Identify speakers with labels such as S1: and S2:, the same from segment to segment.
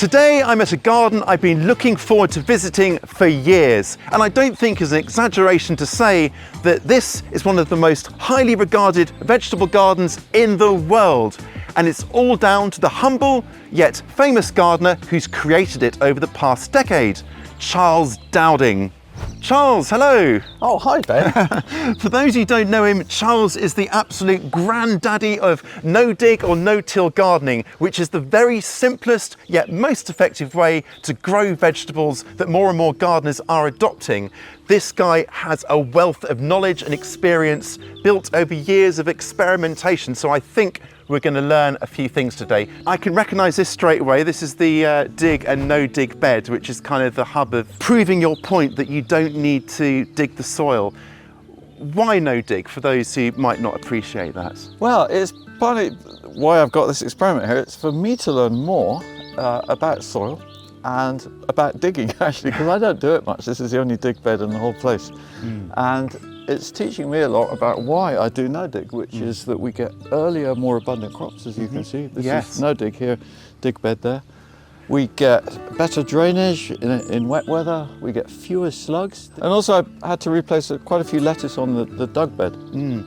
S1: Today I'm at a garden I've been looking forward to visiting for years, and I don't think it's an exaggeration to say that this is one of the most highly regarded vegetable gardens in the world, and it's all down to the humble yet famous gardener who's created it over the past decade, Charles Dowding. Charles, hello.
S2: Oh, hi Ben.
S1: For those who don't know him, Charles is the absolute granddaddy of no-dig or no-till gardening, which is the very simplest yet most effective way to grow vegetables that more and more gardeners are adopting. This guy has a wealth of knowledge and experience built over years of experimentation, so I think we're going to learn a few things today. I can recognise this straight away. This is the dig and no dig bed, which is kind of the hub of proving your point that you don't need to dig the soil. Why no dig, for those who might not appreciate that?
S2: Well, it's partly why I've got this experiment here. It's for me to learn more about soil and about digging, actually, because I don't do it much. This is the only dig bed in the whole place. And it's teaching me a lot about why I do no dig, which is that we get earlier, more abundant crops, as you can see. This is no dig here, dig bed there. We get better drainage in wet weather. We get fewer slugs. And also I had to replace quite a few lettuce on the dug bed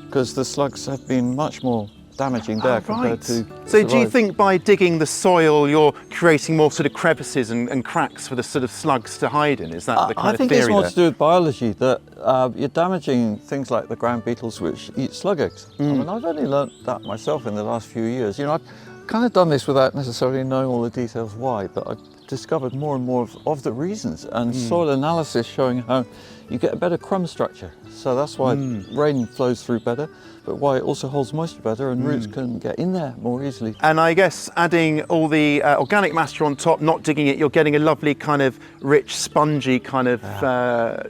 S2: because the slugs have been much more damaging there compared to...
S1: So do you think by digging the soil you're creating more sort of crevices and cracks for the sort of slugs to hide in? Is that the kind of theory?
S2: I think it's more to do with biology, that you're damaging things like the ground beetles which eat slug eggs. I mean, I've only learnt that myself in the last few years. You know, I've kind of done this without necessarily knowing all the details why, but I've discovered more and more of the reasons, and soil analysis showing how you get a better crumb structure. So that's why rain flows through better, but why it also holds moisture better and roots can get in there more easily.
S1: And I guess adding all the organic matter on top, not digging it, you're getting a lovely kind of rich, spongy kind of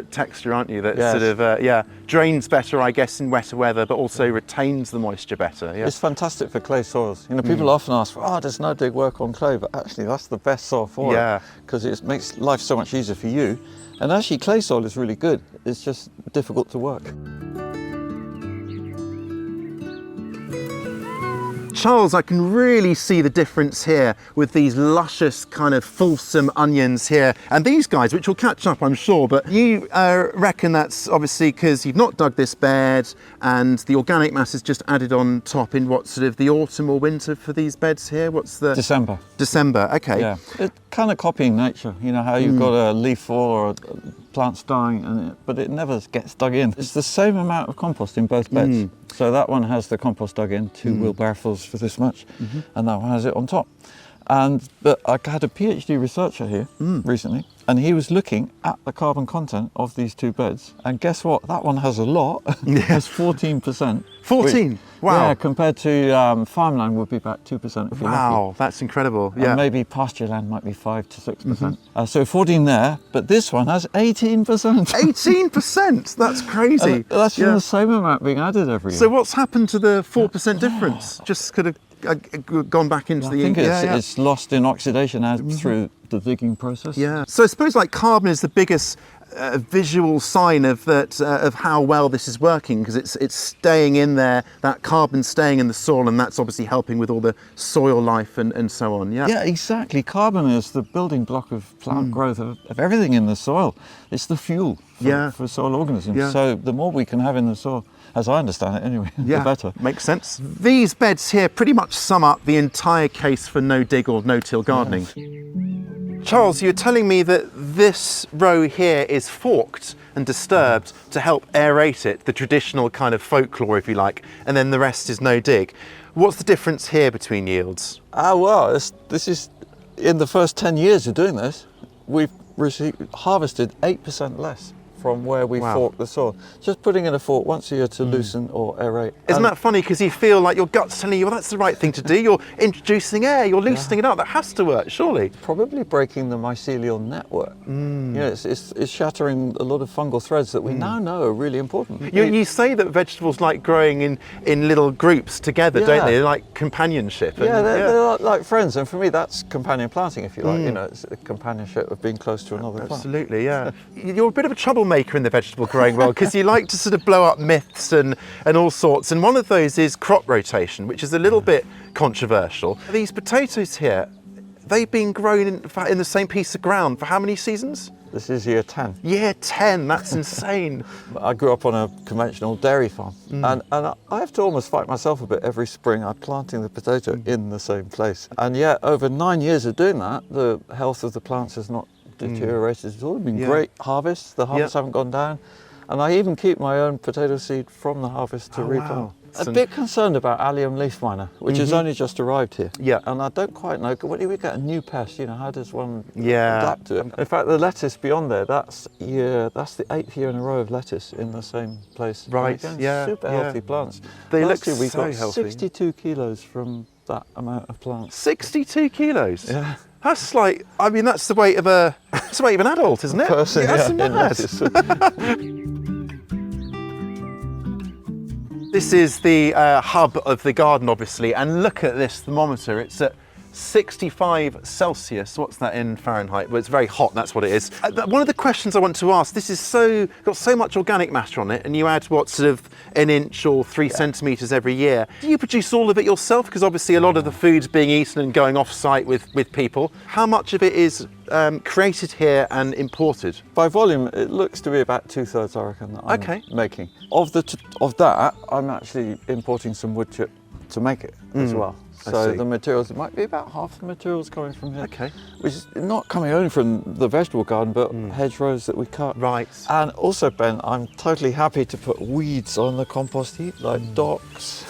S1: texture, aren't you? That sort of, drains better, I guess, in wetter weather, but also retains the moisture better. Yeah.
S2: It's fantastic for clay soils. You know, people often ask, oh, does no dig work on clay? But actually that's the best soil for it, because it makes life so much easier for you. And actually clay soil is really good. It's just difficult to work.
S1: Charles, I can really see the difference here with these luscious kind of fulsome onions here, and these guys, which will catch up I'm sure, but you reckon that's obviously because you've not dug this bed and the organic mass is just added on top in what, sort of the autumn or winter for these beds here? What's the...
S2: December.
S1: December, okay.
S2: Yeah, it's kind of copying nature, you know how you've got a leaf fall or plants dying, but it never gets dug in. It's the same amount of compost in both beds. So that one has the compost dug in, 2 wheelbarrowfuls for this much, and that one has it on top. But I had a PhD researcher here recently, and he was looking at the carbon content of these 2 beds, and guess what? That one has a lot. It has 14%.
S1: 14?
S2: Which,
S1: wow.
S2: Yeah, compared to farmland would be about 2% if you're lucky.
S1: That's incredible.
S2: And maybe pasture land might be 5 to 6%. So 14 there, but this one has 18%.
S1: 18%? That's crazy.
S2: And that's from the same amount being added every year.
S1: So what's happened to the 4% difference? Just could have gone back into the...
S2: I think it's lost in oxidation through the digging process.
S1: Yeah. So I suppose like carbon is the biggest visual sign of that of how well this is working, because it's staying in there, that carbon staying in the soil, and that's obviously helping with all the soil life and so on. Yeah,
S2: exactly. Carbon is the building block of plant growth of everything in the soil. It's the fuel for soil organisms. So the more we can have in the soil, as I understand it anyway, the better. Makes
S1: sense. These beds here pretty much sum up the entire case for no dig or no till gardening. Charles, you're telling me that this row here is forked and disturbed to help aerate it, the traditional kind of folklore, if you like, and then the rest is no dig. What's the difference here between yields?
S2: Well, this is, in the first 10 years of doing this, we've harvested 8% less from where we fork the soil. Just putting in a fork once a year to loosen or aerate.
S1: Isn't that funny? Because you feel like your gut's telling you, well, that's the right thing to do. You're introducing air, you're loosening it up. That has to work, surely.
S2: Probably breaking the mycelial network. You know, it's shattering a lot of fungal threads that we now know are really important.
S1: You say that vegetables like growing in little groups together, don't they? They're like companionship.
S2: They're like friends. And for me, that's companion planting, if you like. You know, it's a companionship of being close to another plant.
S1: Absolutely, yeah. You're a bit of a troublemaker in the vegetable growing world, because you like to sort of blow up myths and all sorts, and one of those is crop rotation, which is a little bit controversial. These potatoes here, they've been grown in the same piece of ground for how many seasons?
S2: This is year 10.
S1: Year 10, that's insane.
S2: I grew up on a conventional dairy farm, and I have to almost fight myself a bit every spring. I'm planting the potato in the same place. And yet, over 9 years of doing that, the health of the plants has not deteriorated at all. It's been great harvests. The harvests haven't gone down. And I even keep my own potato seed from the harvest to replant.
S1: Wow.
S2: A bit concerned about allium leaf miner, which has only just arrived here.
S1: Yeah.
S2: And I don't quite know, when we get a new pest, you know, how does one
S1: Yeah.
S2: adapt to it? In fact, the lettuce beyond there, that's the 8th year in a row of lettuce in the same place.
S1: Right,
S2: And again,
S1: yeah,
S2: super
S1: yeah.
S2: healthy plants.
S1: They
S2: Last
S1: look
S2: year we
S1: so
S2: got
S1: healthy.
S2: 62 kilos from that amount of plants.
S1: 62 kilos?
S2: Yeah.
S1: That's like, I mean, that's the weight of an adult, isn't it?
S2: Person,
S1: yeah, that's
S2: in
S1: mad.
S2: lettuce.
S1: This is the hub of the garden, obviously, and look at this thermometer. It's at 65 Celsius. What's that in Fahrenheit? Well, it's very hot, that's what it is. One of the questions I want to ask, this is got so much organic matter on it, and you add what, sort of an inch or 3 centimetres every year. Do you produce all of it yourself? Because obviously a lot of the food's being eaten and going off-site with people. How much of it is created here and imported?
S2: By volume, it looks to be about 2/3, I reckon, that I'm making. Of that, I'm actually importing some wood chip to make it as well. So the materials, it might be about half the materials coming from here.
S1: Okay.
S2: Which is not coming only from the vegetable garden, but hedgerows that we cut.
S1: Right.
S2: And also, Ben, I'm totally happy to put weeds on the compost heap, like docks,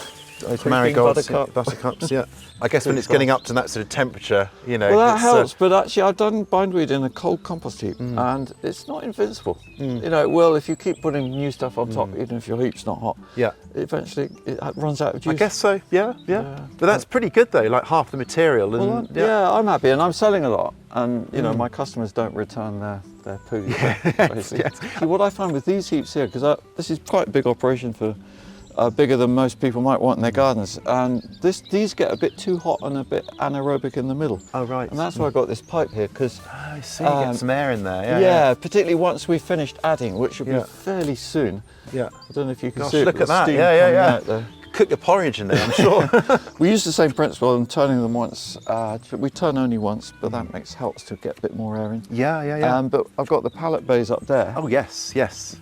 S1: Marigolds,
S2: buttercups.
S1: yeah. I guess when it's getting up to that sort of temperature, you know.
S2: Well, that helps, but actually I've done bindweed in a cold compost heap, and it's not invincible. You know, it will if you keep putting new stuff on top, even if your heap's not hot.
S1: Yeah.
S2: Eventually it runs out of juice.
S1: I guess so, yeah. But that's pretty good though, like half the material. And,
S2: well, I'm happy, and I'm selling a lot, and you know, my customers don't return their poo. Basically. What I find with these heaps here, because this is quite a big operation for bigger than most people might want in their gardens, and these get a bit too hot and a bit anaerobic in the middle.
S1: Oh right.
S2: And that's why I got this pipe here, because
S1: I see, get some air in there.
S2: Yeah, particularly once we've finished adding, which will be fairly soon.
S1: Yeah.
S2: I don't know if you can
S1: Gosh,
S2: see it.
S1: look
S2: but
S1: at that.
S2: steam
S1: Yeah.
S2: coming out there.
S1: Cook your porridge in there, I'm sure.
S2: We use the same principle in turning them once. We turn only once, but that helps to get a bit more air in.
S1: Yeah.
S2: But I've got the pallet bays up there.
S1: Oh yes.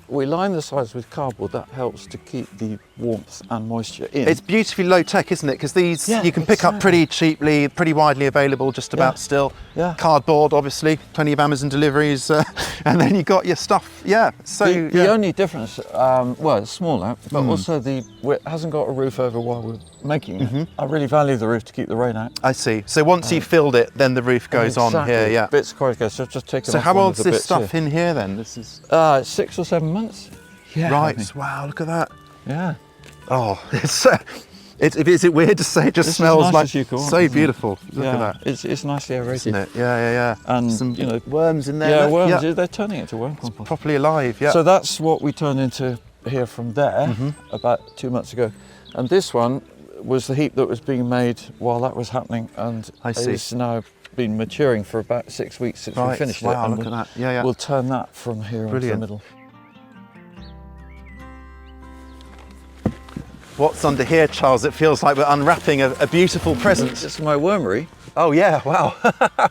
S2: We line the sides with cardboard. That helps to keep the warmth and moisture in.
S1: It's beautifully low tech, isn't it? Because these you can pick up pretty cheaply, pretty widely available, just about still.
S2: Yeah.
S1: Cardboard, obviously, plenty of Amazon deliveries, and then you got your stuff. Yeah. So
S2: the only difference, well, it's smaller, but also it hasn't got a roof over while we're making it. I really value the roof to keep the rain out.
S1: I see. So once you've filled it, then the roof goes on here. Yeah.
S2: Bits of corrugated, so just take them.
S1: So
S2: off
S1: how
S2: one
S1: old's
S2: of the
S1: this
S2: bits
S1: stuff
S2: here.
S1: in here then? This is
S2: 6 or 7 months. Yeah.
S1: right. Wow, look at that.
S2: Yeah.
S1: Oh, is it weird to say? It just
S2: This
S1: smells
S2: is nice
S1: like
S2: as you can want,
S1: so
S2: isn't it?
S1: beautiful. Look at that.
S2: It's nicely aerated.
S1: Isn't it? Yeah.
S2: And
S1: some
S2: you know,
S1: worms in there.
S2: yeah,
S1: look.
S2: worms.
S1: Yeah.
S2: They're turning it to worm compost.
S1: Properly alive. Yeah.
S2: So that's what we turned into here from there about 2 months ago, and this one was the heap that was being made while that was happening, and
S1: I see.
S2: it's now been maturing for about 6 weeks since we finished it.
S1: Wow,
S2: and
S1: look at that. Yeah.
S2: We'll turn that from here into the
S1: Brilliant.
S2: middle.
S1: What's under here, Charles? It feels like we're unwrapping a beautiful present.
S2: It's my wormery.
S1: Oh yeah, wow.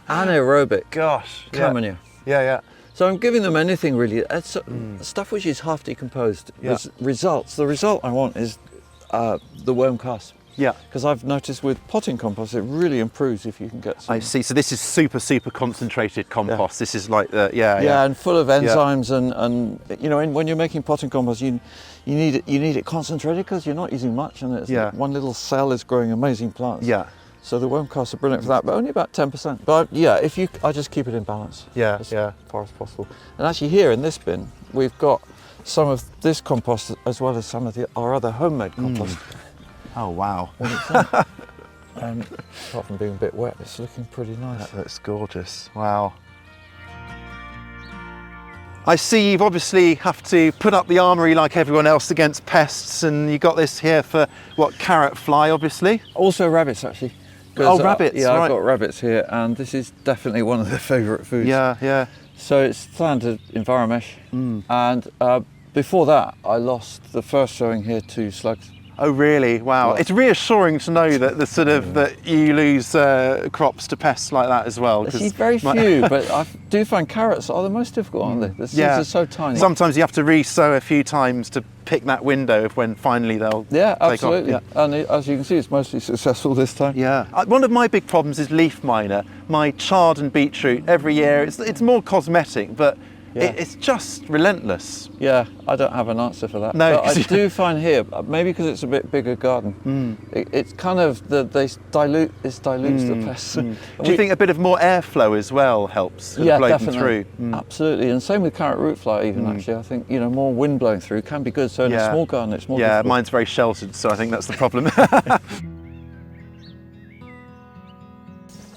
S2: Anaerobic.
S1: Gosh.
S2: Camanure.
S1: Yeah.
S2: So I'm giving them anything really. It's stuff which is half decomposed.
S1: Yeah.
S2: Results. The result I want is the worm cast.
S1: Yeah.
S2: Because I've noticed with potting compost, it really improves if you can get some.
S1: I see. So this is super concentrated compost. This is like the
S2: and full of enzymes and you know, when you're making potting compost, you need it concentrated because you're not using much, and it's one little cell is growing amazing plants.
S1: Yeah.
S2: So the worm casts are brilliant for that, but only about 10%. But yeah, I just keep it in balance. As far as possible. And actually here in this bin, we've got some of this compost as well as some of our other homemade compost.
S1: Oh wow.
S2: Apart from being a bit wet, it's looking pretty nice.
S1: That looks gorgeous. Wow. I see you've obviously have to put up the armoury like everyone else against pests, and you got this here for what, carrot fly, obviously?
S2: Also rabbits, actually.
S1: Oh, rabbits,
S2: yeah,
S1: right.
S2: I've got rabbits here, and this is definitely one of their favourite foods.
S1: Yeah.
S2: So it's planted Enviromesh, and before that, I lost the first sowing here to slugs.
S1: Oh really? Wow.
S2: Yeah.
S1: It's reassuring to know that the sort of that you lose crops to pests like that as well.
S2: I see very few, but I do find carrots are the most difficult, aren't they? The seeds are so tiny.
S1: Sometimes you have to re-sow a few times to pick that window of when finally they'll
S2: Yeah,
S1: take
S2: absolutely.
S1: off.
S2: And as you can see, it's mostly successful this time.
S1: Yeah. One of my big problems is leaf miner. My chard and beetroot every year, it's more cosmetic, but it's just relentless.
S2: Yeah, I don't have an answer for that.
S1: No,
S2: but I do find here, maybe because it's a bit bigger garden, it's kind of this dilutes the pests.
S1: Do you think a bit of more airflow as well helps blow them
S2: definitely.
S1: through?
S2: Absolutely, and same with carrot root fly even actually. I think, more wind blowing through can be good, so in a small garden it's more difficult.
S1: Mine's very sheltered, so I think that's the problem.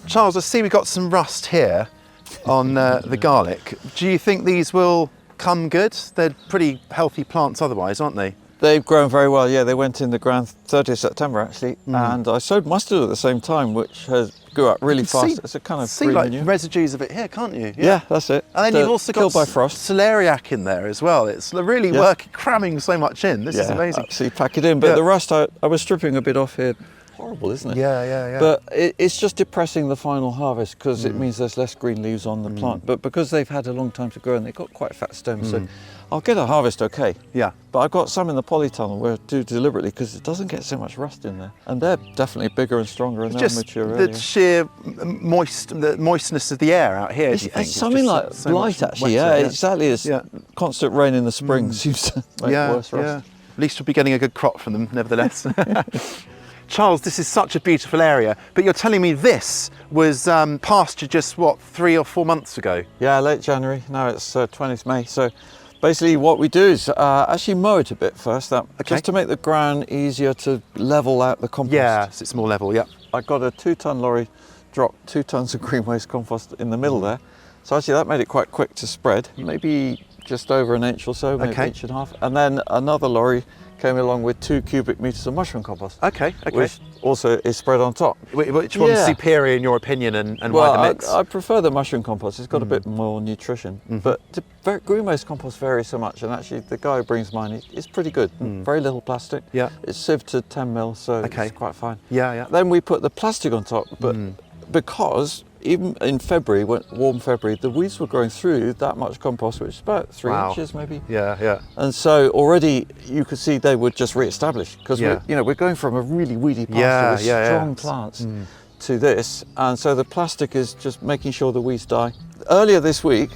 S1: Charles, I see we've got some rust here on the garlic. Do you think these will come good? They're pretty healthy plants otherwise, aren't they?
S2: They've grown very well, yeah. They went in the ground 30th September actually, and I sowed mustard at the same time, which grew up really fast. It's a kind of
S1: see
S2: green
S1: like
S2: manure.
S1: residues of it here, can't you?
S2: Yeah, that's it.
S1: And then you've also got
S2: killed by frost.
S1: celeriac in there as well. It's really cramming so much in. This is amazing.
S2: Absolutely pack it in. But the rust, I was stripping a bit off here. Horrible, isn't it?
S1: Yeah.
S2: But it's just depressing the final harvest because it means there's less green leaves on the plant. But because they've had a long time to grow and they've got quite fat stems, so I'll get a harvest okay.
S1: Yeah.
S2: But I've got some in the polytunnel where I do deliberately because it doesn't get so much rust in there. And they're definitely bigger and stronger and they'll
S1: Just
S2: mature
S1: the
S2: earlier.
S1: sheer moistness of the air out here, do you think?
S2: It's something like
S1: so
S2: blight
S1: much
S2: actually,
S1: wetter,
S2: exactly. It's constant rain in the spring seems to make worse rust.
S1: At least we'll be getting a good crop from them, nevertheless. Charles, this is such a beautiful area, but you're telling me this was pastured just, 3 or 4 months ago?
S2: Yeah, late January. Now it's 20th May. So basically what we do is actually mow it a bit first, just to make the ground easier to level out the compost.
S1: Yeah, so it's more level, yeah.
S2: I got a 2-ton lorry, dropped 2 tons of green waste compost in the middle there. So actually that made it quite quick to spread, maybe just over an inch or so, maybe an inch and a half. And then another lorry came along with 2 cubic meters of mushroom compost. Okay.
S1: Which
S2: also is spread on top.
S1: Which one's superior in your opinion, and why the mix?
S2: I prefer the mushroom compost. It's got a bit more nutrition. But green waste compost varies so much, and actually the guy who brings mine is pretty good. Very little plastic. Yeah. It's sieved to 10 mil, so it's quite fine. Yeah. Then we put the plastic on top, but because even in February, warm February, the weeds were growing through that much compost, which is about 3 inches maybe. Yeah. And so already you could see they would just re-establish because we're going from a really weedy pasture with strong plants to this, and so the plastic is just making sure the weeds die. Earlier this week,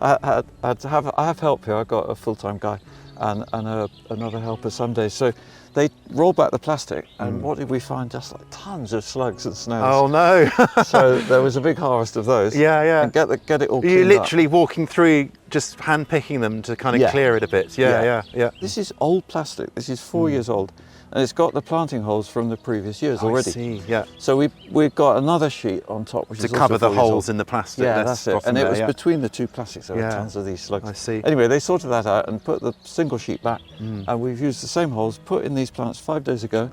S2: I have help here. I got a full-time guy and another helper some days. So they rolled back the plastic, and what did we find? Just like tons of slugs and snails.
S1: Oh no!
S2: So there was a big harvest of those. And get it all cleaned
S1: You're literally walking through, just hand picking them to kind of clear it a bit. Yeah.
S2: This is old plastic. This is 4 years old, and it's got the planting holes from the previous years already.
S1: I see. Yeah.
S2: So we've got another sheet on top, which
S1: to
S2: is
S1: cover
S2: also
S1: the holes in the plastic.
S2: Yeah, that's it. And it was between the two plastics. There were tons of these slugs.
S1: I see.
S2: Anyway, they sorted that out and put the single sheet back, and we've used the same holes put in these plants 5 days ago.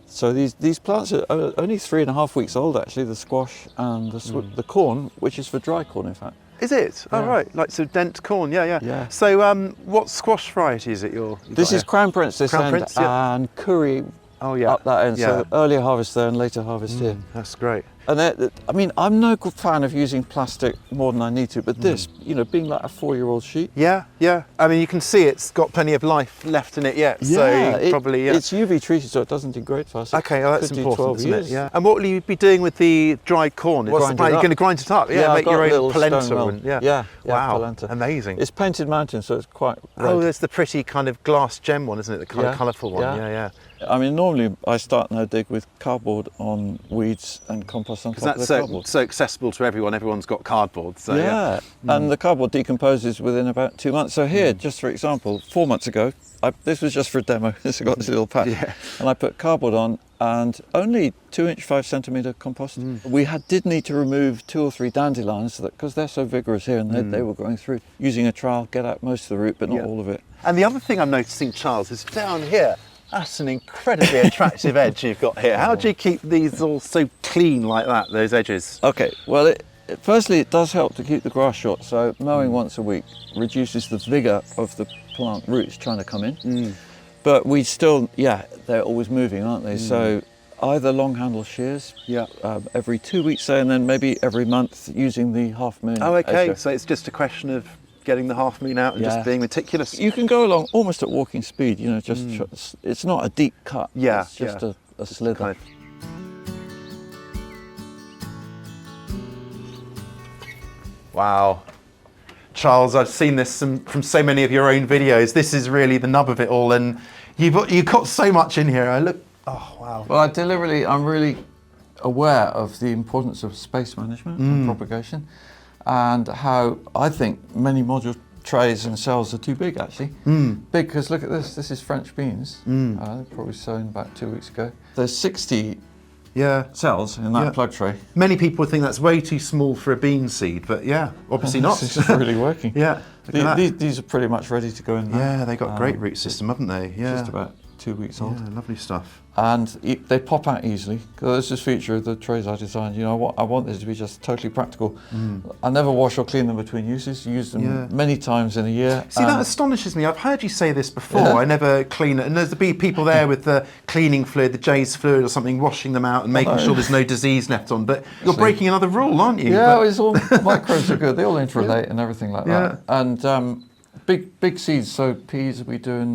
S2: So these plants are only 3.5 weeks old actually. The squash and the corn, which is for dry corn in fact.
S1: Is it? Oh right, like so dent corn. Yeah. So what squash variety is it
S2: This is Crown Prince this end and Curry up that end. So earlier harvest there and later harvest here.
S1: That's great.
S2: And I mean, I'm no fan of using plastic more than I need to, but this, being like a 4-year-old sheet.
S1: Yeah. I mean, you can see it's got plenty of life left in it yet. So probably
S2: it's UV treated, so it doesn't degrade fast.
S1: Okay, well, that's important, isn't it?
S2: Yeah.
S1: And what will you be doing with the dried corn? What's the plan? You're going to grind it up? Yeah, make your own polenta. Wow, polenta. Amazing.
S2: It's painted mountain, so it's quite red.
S1: Oh, there's the pretty kind of glass gem one, isn't it? The kind of colourful one. Yeah.
S2: I mean, normally I start no dig with cardboard on weeds and compost on top of the cardboard.
S1: So accessible to everyone. Everyone's got cardboard. So
S2: and the cardboard decomposes within about 2 months. So here, just for example, 4 months ago, this was just for a demo. This got this little pack, and I put cardboard on and only 2-inch 5-centimetre compost. We did need to remove 2 or 3 dandelions because they're so vigorous here, and they were going through. Using a trowel, get out most of the root, but not all of it.
S1: And the other thing I'm noticing, Charles, is down here. That's an incredibly attractive edge you've got here. How do you keep these all so clean like that, those edges?
S2: Okay, well, firstly, it does help to keep the grass short. So mowing once a week reduces the vigour of the plant roots trying to come in. But we still, they're always moving, aren't they? So either long handle shears, every 2 weeks, say, and then maybe every month using the half moon.
S1: Oh, okay. So it's just a question of getting the half moon out and just being meticulous.
S2: You can go along almost at walking speed, you know, just it's not a deep cut.
S1: Yeah,
S2: it's just a slither.
S1: Kind of. Wow. Charles, I've seen this from so many of your own videos. This is really the nub of it all, and you've got so much in here. Oh, wow.
S2: Well, I'm really aware of the importance of space management and propagation, and how I think many module trays and cells are too big, actually. Big, because look at this. This is French beans. They're probably sown about 2 weeks ago. There's 60 cells in that plug tray.
S1: Many people would think that's way too small for a bean seed, but obviously not.
S2: This is really working. These are pretty much ready to go in now.
S1: Yeah, they've got a great root system, haven't they? Yeah.
S2: Just about 2 weeks old.
S1: Yeah, lovely stuff.
S2: And they pop out easily. That's this feature of the trays I designed. You know, I want this to be just totally practical. I never wash or clean them between uses. Use them many times in a year.
S1: See, that astonishes me. I've heard you say this before. I never clean it. And there's the people there with the cleaning fluid, the J's fluid or something, washing them out and making sure there's no disease left on. But you're breaking another rule, aren't you?
S2: Yeah, it's all microbes are good. They all interrelate and everything like that. And big seeds, so peas we do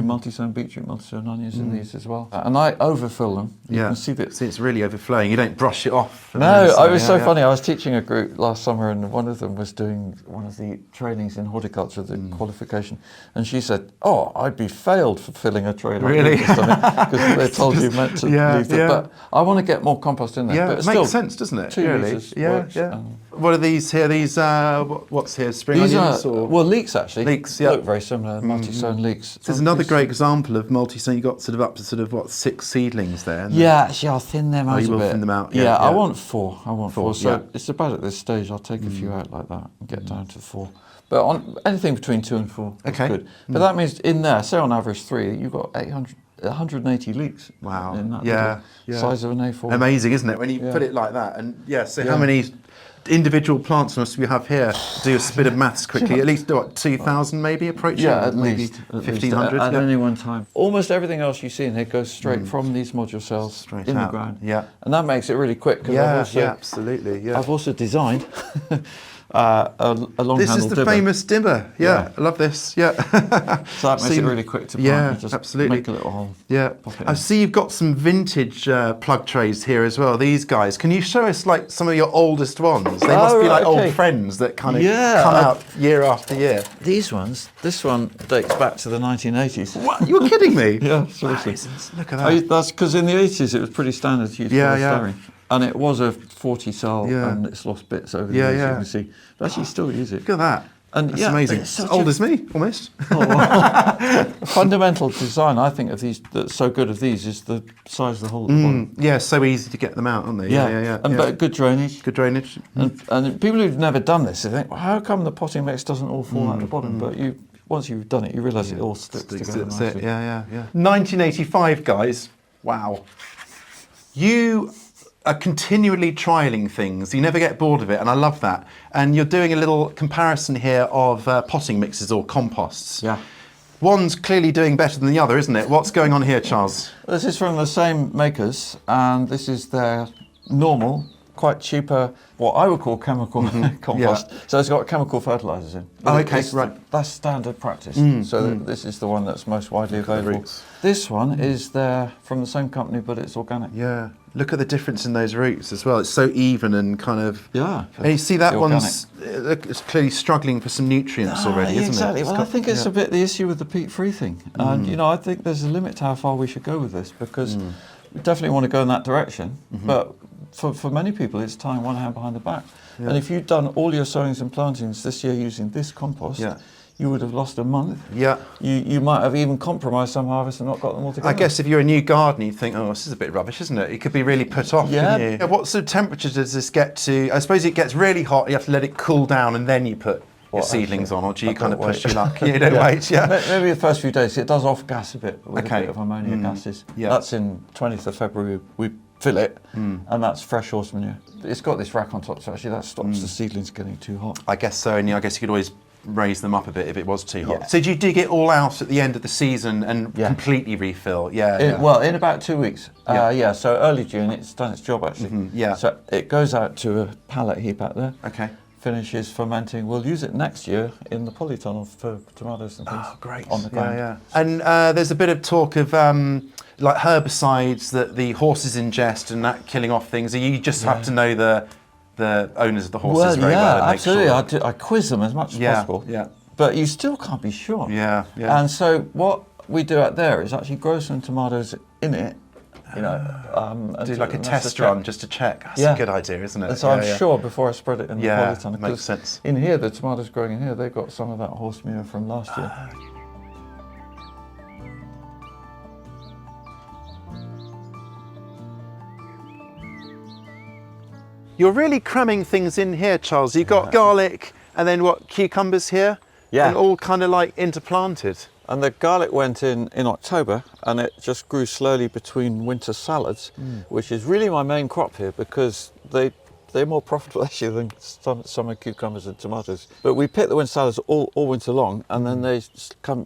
S2: multi-sown beetroot, multi-sown onions in these as well. And I overfill them. You can see that.
S1: See, it's really overflowing. You don't brush it off.
S2: No, it was so funny. I was teaching a group last summer, and one of them was doing one of the trainings in horticulture, the qualification, and she said, "Oh, I'd be failed for filling a tray like
S1: really?
S2: Because they told you meant to leave it." But I want to get more compost in there.
S1: Yeah,
S2: but
S1: it makes sense, doesn't it?
S2: 2
S1: really?
S2: litres
S1: Yeah.
S2: works,
S1: What are these here? These what's here? Spring
S2: These
S1: onions?
S2: are leeks, actually.
S1: Leeks, yeah.
S2: Look very similar, multi-sown leeks.
S1: This is another great example of multi-sown. You got sort of up to 6 seedlings there.
S2: Actually, I'll thin them out a bit.
S1: You will thin them out.
S2: Yeah, I want 4. So it's about at this stage. I'll take a few out like that and get down to 4. But on anything between 2 and 4 is good. But that means in there, say on average 3, you've got 180 leeks.
S1: Wow.
S2: In that size of an A4.
S1: Amazing, isn't it? When you put it like that. And so how many individual plants must we have here? Do a bit of maths quickly. At least 2,000 maybe approaching?
S2: Yeah, at
S1: maybe
S2: least
S1: 1,500
S2: at any one time. Almost everything else you see in here goes straight from these module cells
S1: straight
S2: in
S1: out.
S2: the ground.
S1: Yeah.
S2: And that makes it really quick.
S1: Absolutely. Yeah.
S2: I've also designed a long
S1: This
S2: handle
S1: is the
S2: dibber.
S1: famous dibber. Yeah, I love this. Yeah.
S2: So that makes it really quick to plant. You just
S1: absolutely.
S2: make a little hole.
S1: Yeah.
S2: Pop it
S1: I
S2: in.
S1: see you've got some vintage plug trays here as well. These guys. Can you show us like some of your oldest ones? They must be like old friends that kind of come out year after year.
S2: This one dates back to the 1980s.
S1: What? You're kidding me?
S2: Yeah, seriously.
S1: Look at that.
S2: That's because in the 80s it was pretty standard to use polystyrene. And it was a 40 cell and it's lost bits over the years, you can see. But actually still use it.
S1: Look at that.
S2: And
S1: that's amazing.
S2: It's
S1: as old as me, almost.
S2: Fundamental design, I think, of these that's so good of these is the size of the hole at the bottom.
S1: Yeah, so easy to get them out, aren't they? Yeah.
S2: But good drainage.
S1: Good drainage.
S2: And people who've never done this, they think, well, how come the potting mix doesn't all fall out the bottom? But once you've done it, you realise it all sticks together
S1: That's
S2: nicely.
S1: it. Yeah. 1985, guys. Wow. You are continually trialling things. You never get bored of it, and I love that. And you're doing a little comparison here of potting mixes or composts.
S2: Yeah.
S1: One's clearly doing better than the other, isn't it? What's going on here, Charles?
S2: This is from the same makers, and this is their normal, quite cheaper, what I would call chemical compost. So it's got chemical fertilisers in.
S1: Oh, okay, right.
S2: That's standard practice. This is the one that's most widely available. This one is from the same company, but it's organic.
S1: Yeah. Look at the difference in those roots as well. It's so even and kind of...
S2: Yeah.
S1: And you see that one's it's clearly struggling for some nutrients already, isn't
S2: exactly.
S1: it?
S2: Well, I think it's a bit the issue with the peat-free thing. And, I think there's a limit to how far we should go with this, because we definitely want to go in that direction. But for many people, it's tying one hand behind the back. Yeah. And if you'd done all your sowings and plantings this year using this compost, you would have lost a month. Yeah. You might have even compromised some harvests and not got them all together.
S1: I guess if you're a new gardener, you think, oh, this is a bit rubbish, isn't it? You could be really put off, couldn't you? What sort of temperature does this get to? I suppose it gets really hot, you have to let it cool down and then you put your seedlings on, or do you kind of push your luck? You don't wait,
S2: Maybe the first few days, it does off-gas a bit with a bit of ammonia gases. Yeah. That's in 20th of February, we fill it, and that's fresh horse manure. It's got this rack on top, so actually that stops the seedlings getting too hot.
S1: I guess so, and I guess you could always raise them up a bit if it was too hot.
S2: Yeah.
S1: So do you dig it all out at the end of the season and
S2: Yeah.
S1: completely refill? Yeah.
S2: Well, in about 2 weeks.
S1: Yeah.
S2: So early June, it's done its job actually.
S1: yeah.
S2: So it goes out to a pallet heap out there.
S1: Okay.
S2: Finishes fermenting. We'll use it next year in the Polytunnel for tomatoes and things.
S1: Oh, great.
S2: On the ground.
S1: Yeah. And there's a bit of talk of like herbicides that the horses ingest and that killing off things. You just have to know the owners of the horses very well. And
S2: absolutely.
S1: Make sure
S2: I quiz them as much as possible.
S1: Yeah.
S2: But you still can't be sure.
S1: Yeah.
S2: And so what we do out there is actually grow some tomatoes in it. You know, and
S1: do like a
S2: and
S1: test
S2: check.
S1: run just to check. That's a good idea, isn't it?
S2: And so I'm sure before I spread it in the Polytunnel.
S1: Makes sense.
S2: In here, the tomatoes growing in here, they've got some of that horse manure from last year.
S1: You're really cramming things in here, Charles. You've got garlic and then what, cucumbers here?
S2: Yeah.
S1: And all kind of like interplanted.
S2: And the garlic went in October, and it just grew slowly between winter salads, which is really my main crop here because they're more profitable actually than summer cucumbers and tomatoes. But we pick the winter salads all winter long, and then they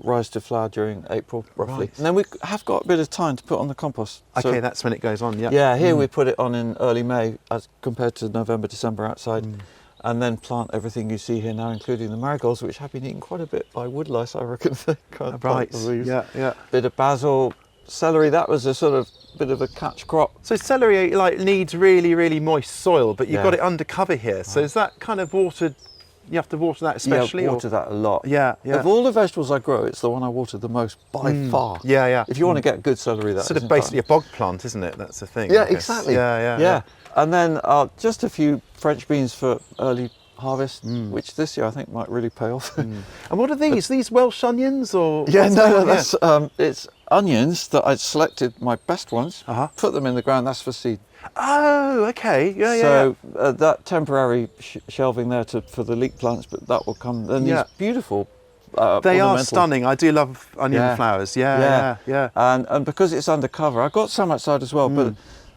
S2: rise to flower during April roughly.
S1: Right.
S2: And then we have got a bit of time to put on the compost.
S1: Okay,
S2: So,
S1: that's when it goes on, yeah.
S2: yeah, here we put it on in early May as compared to November, December outside. And then plant everything you see here now, including the marigolds, which have been eaten quite a bit by woodlice, I reckon. They can't
S1: Right,
S2: bite the leaves.
S1: yeah.
S2: Bit of basil, celery, that was a sort of bit of a catch crop.
S1: So celery like needs really, really moist soil, but you've
S2: Yeah.
S1: got it under cover here. So is that kind of watered? You have to water that especially?
S2: Yeah, water that a lot.
S1: Yeah.
S2: Of all the vegetables I grow, it's the one I water the most by far.
S1: Yeah.
S2: If you want to get good celery, that's
S1: Sort of basically a bog plant, isn't it? That's the thing.
S2: Yeah,
S1: I guess.
S2: exactly.
S1: Yeah.
S2: And then just a few French beans for early harvest, which this year I think might really pay off.
S1: And what are these? These Welsh onions or?
S2: Yeah,
S1: what's going
S2: no,
S1: on here?
S2: that's it's onions that I selected my best ones, put them in the ground. That's for seed.
S1: Oh, okay. Yeah.
S2: So that temporary shelving there for the leek plants, but that will come. Then these beautiful.
S1: They are
S2: ornamental-
S1: stunning. I do love onion flowers. Yeah.
S2: And because it's undercover, I got some outside as well. But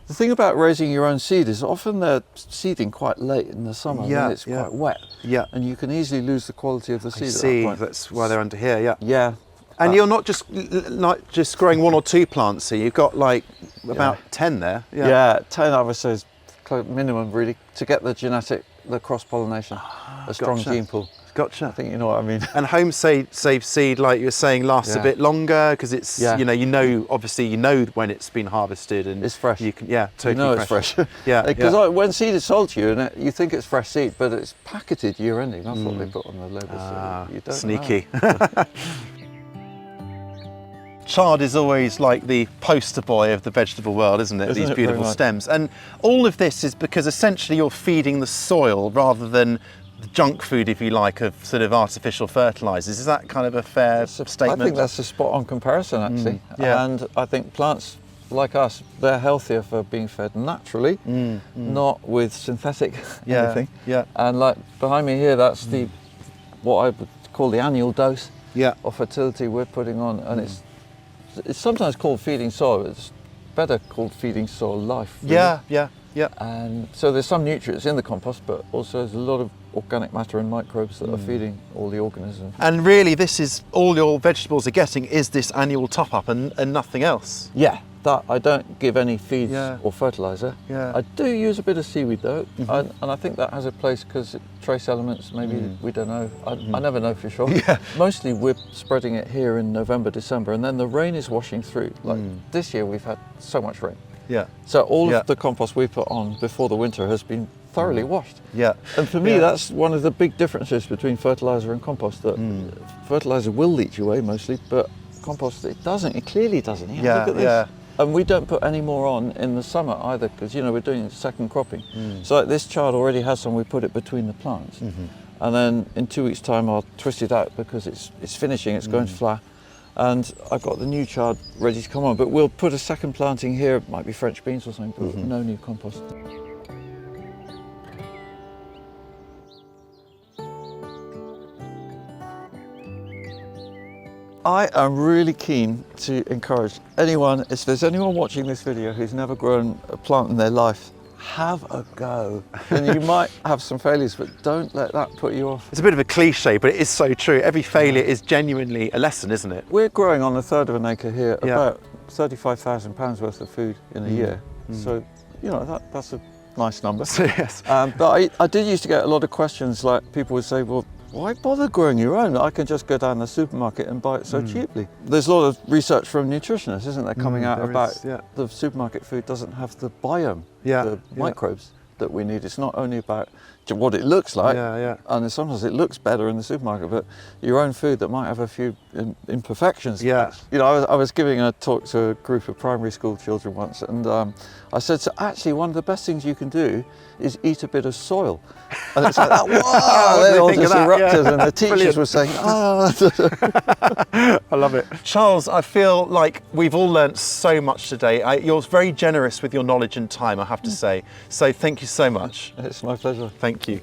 S2: the thing about raising your own seed is often they're seeding quite late in the summer when it's quite wet.
S1: Yeah.
S2: And you can easily lose the quality of the seed.
S1: I
S2: at
S1: see.
S2: that point.
S1: That's why they're under here. Yeah.
S2: Yeah.
S1: And you're not just growing one or two plants here. You've got like about 10 there.
S2: Yeah, 10 I would say is minimum really to get the cross pollination, a strong gene pool.
S1: Gotcha.
S2: I think you know what I mean.
S1: And home safe seed, like you were saying, lasts a bit longer because it's obviously you know when it's been harvested and
S2: it's fresh.
S1: You can totally.
S2: You know it's fresh. Because when seed is sold to you and you think it's fresh seed, but it's packeted year ending. That's what they put on the labels. So you don't
S1: sneaky.
S2: know.
S1: Chard is always like the poster boy of the vegetable world, isn't it?
S2: Isn't
S1: These
S2: it
S1: beautiful
S2: very much?
S1: stems. And all of this is because essentially you're feeding the soil rather than the junk food, if you like, of sort of artificial fertilizers. Is that kind of a fair statement?
S2: I think that's a spot on comparison actually.
S1: yeah.
S2: And I think plants like us, they're healthier for being fed naturally, not with synthetic anything.
S1: Yeah.
S2: And like behind me here, that's the what I would call the annual dose of fertility we're putting on, and it's sometimes called feeding soil. It's better called feeding soil life. Really.
S1: Yeah.
S2: And so there's some nutrients in the compost, but also there's a lot of organic matter and microbes that are feeding all the organisms.
S1: And really, this is all your vegetables are getting is this annual top up and nothing else.
S2: Yeah, that I don't give any feeds
S1: Yeah.
S2: or fertilizer.
S1: Yeah.
S2: I do use a bit of seaweed though, and I think that has a place because trace elements. Maybe we don't know. I never know for sure.
S1: Yeah.
S2: Mostly we're spreading it here in November, December, and then the rain is washing through. Like this year, we've had so much rain.
S1: Yeah.
S2: So all of the compost we put on before the winter has been thoroughly washed.
S1: Yeah.
S2: And for me, that's one of the big differences between fertilizer and compost. That fertilizer will leach away mostly, but compost it doesn't. It clearly doesn't. Yeah, look at this.
S1: Yeah.
S2: And we don't put any more on in the summer either, because we're doing second cropping. So like this chard already has some. We put it between the plants, and then in 2 weeks' time I'll twist it out because it's finishing. It's going to flower. And I've got the new chard ready to come on, but we'll put a second planting here. It might be French beans or something, but no new compost. I am really keen to encourage anyone, if there's anyone watching this video who's never grown a plant in their life, have a go. And you might have some failures, but don't let that put you off.
S1: It's a bit of a cliche, but it is so true. Every failure is genuinely a lesson, isn't it?
S2: We're growing on a third of an acre here,
S1: Yeah.
S2: about £35,000 worth of food in a year. So, you know, that's a nice number.
S1: Yes.
S2: But I did used to get a lot of questions, like people would say, well, why bother growing your own? I can just go down the supermarket and buy it so cheaply. There's a lot of research from nutritionists, isn't there, coming out
S1: there
S2: about
S1: is, yeah.
S2: the supermarket food doesn't have the biome,
S1: Yeah,
S2: the
S1: yeah.
S2: microbes that we need. It's not only about what it looks like,
S1: Yeah.
S2: and sometimes it looks better in the supermarket, but your own food that might have a few imperfections.
S1: Yeah.
S2: You know, I was giving a talk to a group of primary school children once, and I said, so actually one of the best things you can do is eat a bit of soil. And it's like, wow, they all
S1: think of
S2: just
S1: that?
S2: erupted,
S1: Yeah.
S2: and the teachers
S1: Brilliant.
S2: were saying,
S1: I love it. Charles, I feel like we've all learnt so much today. You're very generous with your knowledge and time, I have to say. So thank you so much.
S2: It's my pleasure.
S1: Thank you.